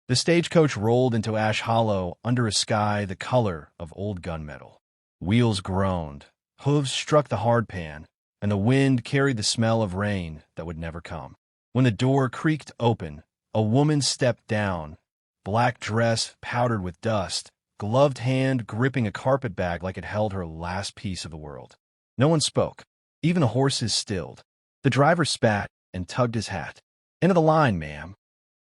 The stagecoach rolled into Ash Hollow under a sky the color of old gunmetal. Wheels groaned, hooves struck the hardpan, and the wind carried the smell of rain that would never come. When the door creaked open, a woman stepped down, black dress powdered with dust, gloved hand gripping a carpet bag like it held her last piece of the world. No one spoke. Even the horses stilled. The driver spat and tugged his hat. "End of the line, ma'am."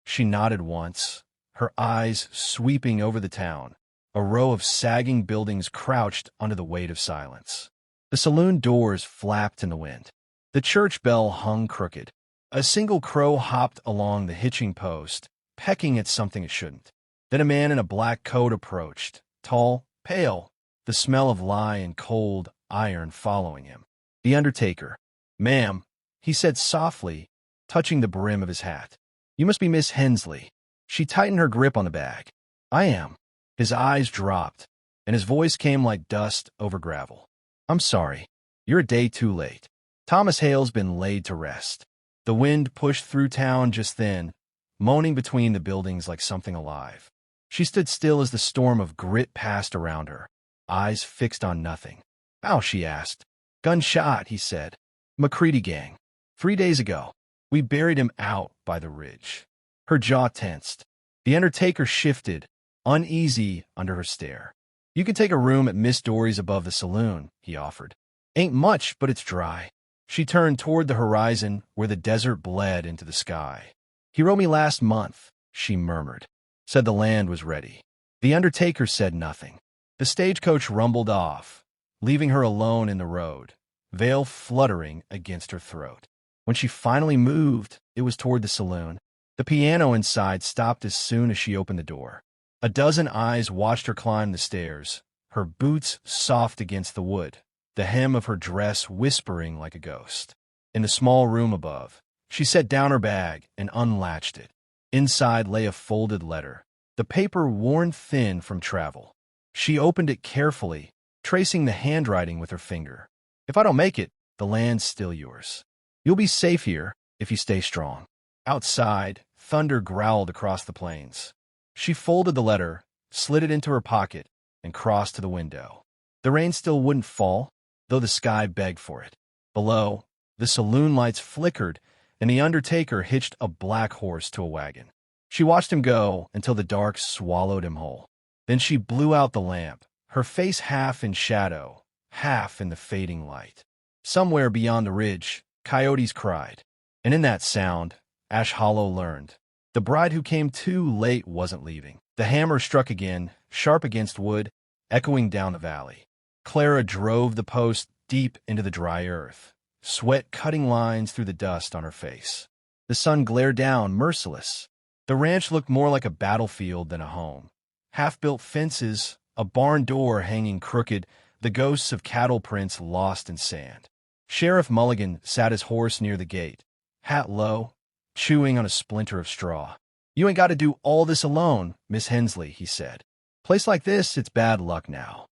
She nodded once, her eyes sweeping over the town. A row of sagging buildings crouched under the weight of silence. The saloon doors flapped in the wind. The church bell hung crooked. A single crow hopped along the hitching post, pecking at something it shouldn't. Then a man in a black coat approached, tall, pale, the smell of lye and cold iron following him. "The undertaker." "Ma'am," he said softly, touching the brim of his hat. "You must be Miss Hensley." She tightened her grip on the bag. "I am." His eyes dropped, and his voice came like dust over gravel. "I'm sorry. You're a day too late. Thomas Hale's been laid to rest." The wind pushed through town just then, moaning between the buildings like something alive. She stood still as the storm of grit passed around her, eyes fixed on nothing. "How?" she asked. "Gunshot," he said. "McCready gang. 3 days ago. We buried him out by the ridge." Her jaw tensed. The undertaker shifted, uneasy under her stare. "You can take a room at Miss Dory's above the saloon," he offered. "Ain't much, but it's dry." She turned toward the horizon where the desert bled into the sky. "He wrote me last month," she murmured. Said the land was ready. The undertaker said nothing. The stagecoach rumbled off, leaving her alone in the road, veil fluttering against her throat. When she finally moved, it was toward the saloon. The piano inside stopped as soon as she opened the door. A dozen eyes watched her climb the stairs, her boots soft against the wood, the hem of her dress whispering like a ghost. In the small room above, she set down her bag and unlatched it. Inside lay a folded letter, the paper worn thin from travel. She opened it carefully, tracing the handwriting with her finger. "If I don't make it, the land's still yours. You'll be safe here if you stay strong." Outside, thunder growled across the plains. She folded the letter, slid it into her pocket, and crossed to the window. The rain still wouldn't fall, though the sky begged for it. Below, the saloon lights flickered, and the undertaker hitched a black horse to a wagon. She watched him go until the dark swallowed him whole. Then she blew out the lamp, her face half in shadow, half in the fading light. Somewhere beyond the ridge, coyotes cried. And in that sound, Ash Hollow learned. The bride who came too late wasn't leaving. The hammer struck again, sharp against wood, echoing down the valley. Clara drove the post deep into the dry earth, sweat cutting lines through the dust on her face. The sun glared down, merciless. The ranch looked more like a battlefield than a home. Half-built fences, a barn door hanging crooked, the ghosts of cattle prints lost in sand. Sheriff Mulligan sat his horse near the gate, hat low, chewing on a splinter of straw. "You ain't got to do all this alone, Miss Hensley," he said. "Place like this, it's bad luck now."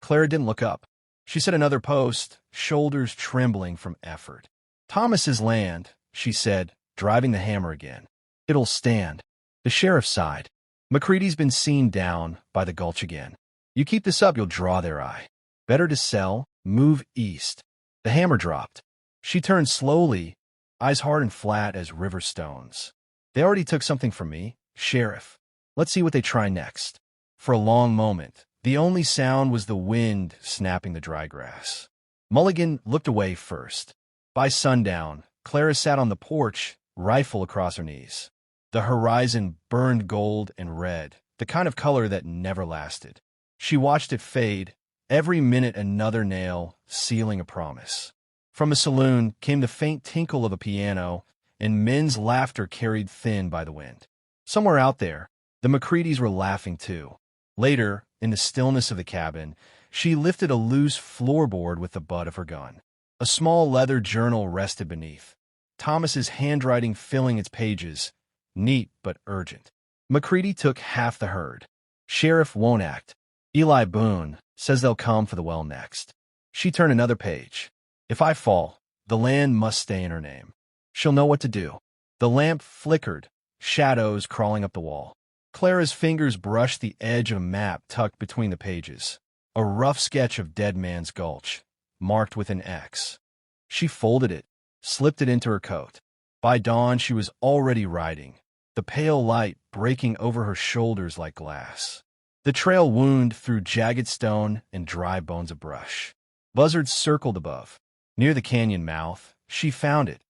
Clara didn't look up. She set another post, shoulders trembling from effort. "Thomas's land," she said, driving the hammer again. "It'll stand." The sheriff sighed. "McCready's been seen down by the gulch again. You keep this up, you'll draw their eye. Better to sell, move east." The hammer dropped. She turned slowly, eyes hard and flat as river stones. "They already took something from me, Sheriff. Let's see what they try next." For a long moment, the only sound was the wind snapping the dry grass. Mulligan looked away first. By sundown, Clara sat on the porch, rifle across her knees. The horizon burned gold and red, the kind of color that never lasted. She watched it fade, every minute another nail, sealing a promise. From the saloon came the faint tinkle of a piano, and men's laughter carried thin by the wind. Somewhere out there, the McCreadys were laughing too. Later, in the stillness of the cabin, she lifted a loose floorboard with the butt of her gun. A small leather journal rested beneath, Thomas's handwriting filling its pages, neat but urgent. "McCready took half the herd. Sheriff won't act. Eli Boone says they'll come for the well next." She turned another page. "If I fall, the land must stay in her name. She'll know what to do." The lamp flickered, shadows crawling up the wall. Clara's fingers brushed the edge of a map tucked between the pages, a rough sketch of Dead Man's Gulch, marked with an X. She folded it, slipped it into her coat. By dawn, she was already riding, the pale light breaking over her shoulders like glass. The trail wound through jagged stone and dry bones of brush. Buzzards circled above. Near the canyon mouth, she found it,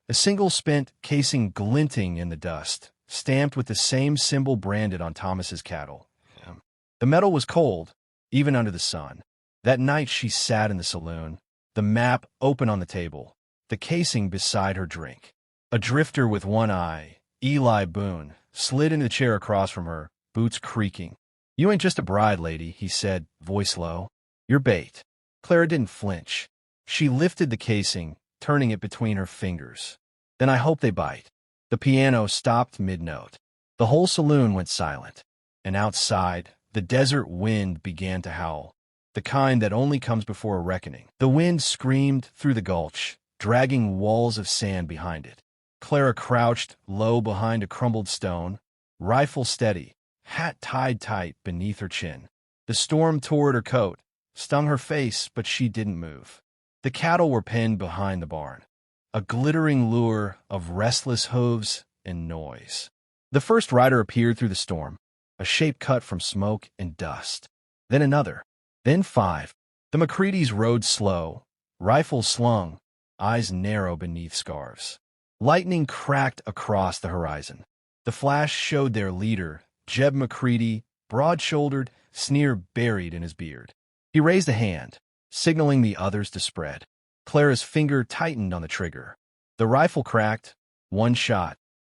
a single spent casing glinting in the dust, stamped with the same symbol branded on Thomas's cattle. The metal was cold, even under the sun. That night she sat in the saloon, the map open on the table, the casing beside her drink. A drifter with one eye, Eli Boone, slid into the chair across from her, boots creaking. "You ain't just a bride, lady," he said, voice low. "You're bait." Clara didn't flinch. She lifted the casing, turning it between her fingers. "Then I hope they bite." The piano stopped mid-note. The whole saloon went silent. And outside, the desert wind began to howl, the kind that only comes before a reckoning. The wind screamed through the gulch, dragging walls of sand behind it. Clara crouched low behind a crumbled stone, rifle steady, hat tied tight beneath her chin. The storm tore at her coat, stung her face, but she didn't move. The cattle were penned behind the barn, a glittering lure of restless hooves and noise. The first rider appeared through the storm, a shape cut from smoke and dust. Then another, then 5. The McCreadys rode slow, rifles slung, eyes narrow beneath scarves. Lightning cracked across the horizon. The flash showed their leader, Jeb McCready, broad-shouldered, sneer buried in his beard. He raised a hand, signaling the others to spread. Clara's finger tightened on the trigger. The rifle cracked, one shot,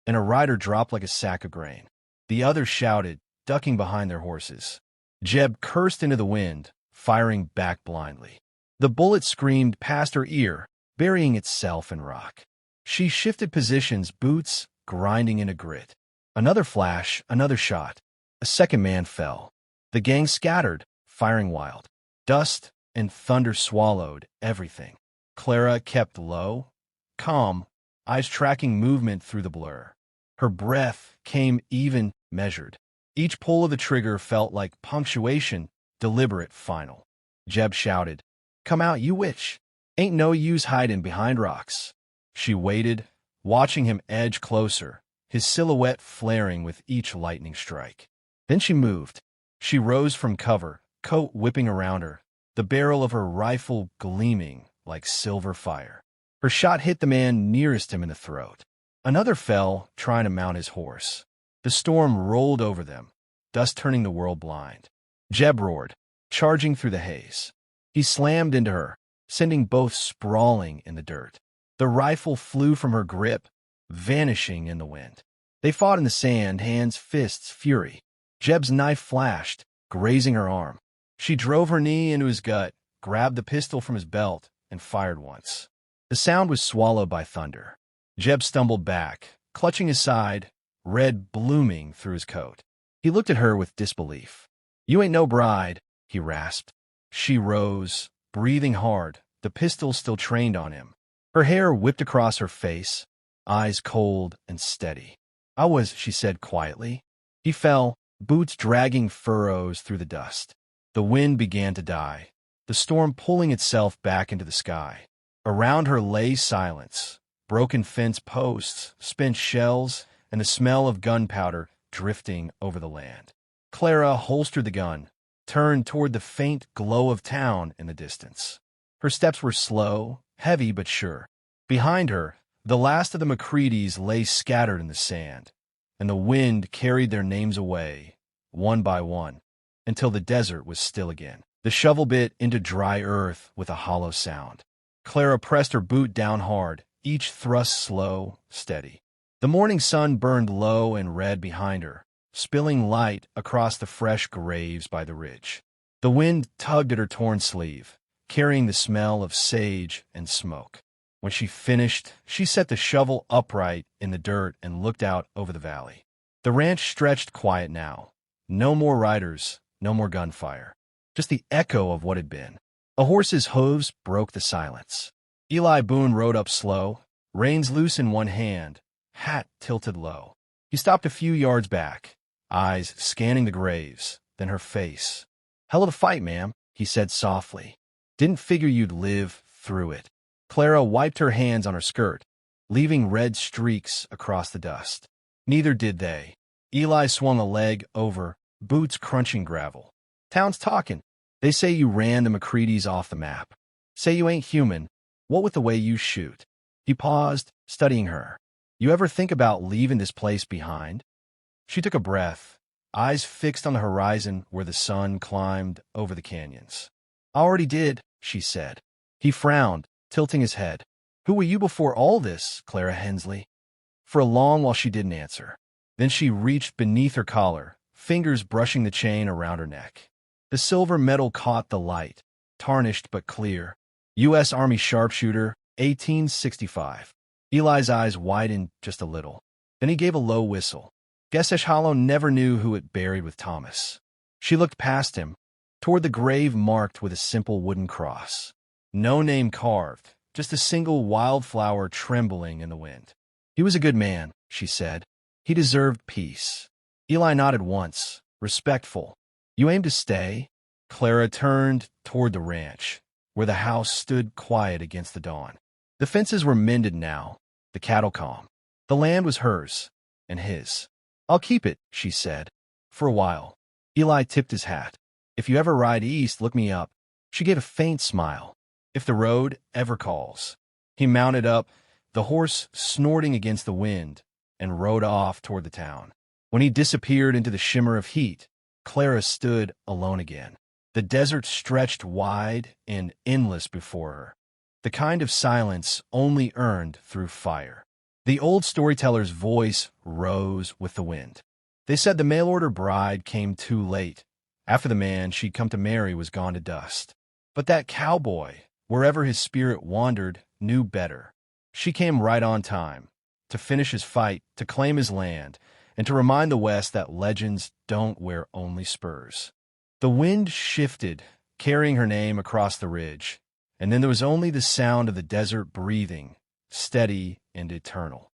and a rider dropped like a sack of grain. The others shouted, ducking behind their horses. Jeb cursed into the wind, firing back blindly. The bullet screamed past her ear, burying itself in rock. She shifted positions, boots grinding into grit. Another flash, another shot. A second man fell. The gang scattered, firing wild. Dust and thunder swallowed everything. Clara kept low, calm, eyes tracking movement through the blur. Her breath came even, measured. Each pull of the trigger felt like punctuation, deliberate, final. Jeb shouted, "Come out, you witch! Ain't no use hiding behind rocks." She waited, watching him edge closer, his silhouette flaring with each lightning strike. Then she moved. She rose from cover, coat whipping around her, the barrel of her rifle gleaming like silver fire. Her shot hit the man nearest him in the throat. Another fell, trying to mount his horse. The storm rolled over them, dust turning the world blind. Jeb roared, charging through the haze. He slammed into her, sending both sprawling in the dirt. The rifle flew from her grip, vanishing in the wind. They fought in the sand, hands, fists, fury. Jeb's knife flashed, grazing her arm. She drove her knee into his gut, grabbed the pistol from his belt, and fired once. The sound was swallowed by thunder. Jeb stumbled back, clutching his side, red blooming through his coat. He looked at her with disbelief. "You ain't no bride," he rasped. She rose, breathing hard, the pistol still trained on him. Her hair whipped across her face, eyes cold and steady. "I was," she said quietly. He fell, boots dragging furrows through the dust. The wind began to die, the storm pulling itself back into the sky. Around her lay silence, broken fence posts, spent shells, and the smell of gunpowder drifting over the land. Clara holstered the gun, turned toward the faint glow of town in the distance. Her steps were slow, heavy but sure. Behind her, the last of the McCreadys lay scattered in the sand, and the wind carried their names away, one by one, until the desert was still again. The shovel bit into dry earth with a hollow sound. Clara pressed her boot down hard, each thrust slow, steady. The morning sun burned low and red behind her, spilling light across the fresh graves by the ridge. The wind tugged at her torn sleeve, carrying the smell of sage and smoke. When she finished, she set the shovel upright in the dirt and looked out over the valley. The ranch stretched quiet now. No more riders, no more gunfire. Just the echo of what had been. A horse's hooves broke the silence. Eli Boone rode up slow, reins loose in one hand, hat tilted low. He stopped a few yards back, eyes scanning the graves, then her face. "Hell of a fight, ma'am," he said softly. "Didn't figure you'd live through it." Clara wiped her hands on her skirt, leaving red streaks across the dust. Neither did they. Eli swung a leg over, boots crunching gravel. "Town's talking. They say you ran the McCreadys off the map. Say you ain't human. What with the way you shoot?" He paused, studying her. "You ever think about leaving this place behind?" She took a breath, eyes fixed on the horizon where the sun climbed over the canyons. "I already did," she said. He frowned, tilting his head. "Who were you before all this, Clara Hensley?" For a long while she didn't answer. Then she reached beneath her collar, fingers brushing the chain around her neck. The silver metal caught the light, tarnished but clear. U.S. Army sharpshooter, 1865. Eli's eyes widened just a little. Then he gave a low whistle. Guess Ash Hollow never knew who it buried with Thomas. She looked past him, toward the grave marked with a simple wooden cross. No name carved, just a single wildflower trembling in the wind. "He was a good man," she said. "He deserved peace." Eli nodded once, respectful. "You aim to stay?" Clara turned toward the ranch, where the house stood quiet against the dawn. The fences were mended now, the cattle calm. The land was hers, and his. "I'll keep it," she said. "For a while." Eli tipped his hat. "If you ever ride east, look me up." She gave a faint smile. "If the road ever calls." He mounted up, the horse snorting against the wind, and rode off toward the town. When he disappeared into the shimmer of heat, Clara stood alone again. The desert stretched wide and endless before her, the kind of silence only earned through fire. The old storyteller's voice rose with the wind. They said the mail-order bride came too late, after the man she'd come to marry was gone to dust. But that cowboy, wherever his spirit wandered, knew better. She came right on time, to finish his fight, to claim his land, and to remind the West that legends don't wear only spurs. The wind shifted, carrying her name across the ridge, and then there was only the sound of the desert breathing, steady and eternal.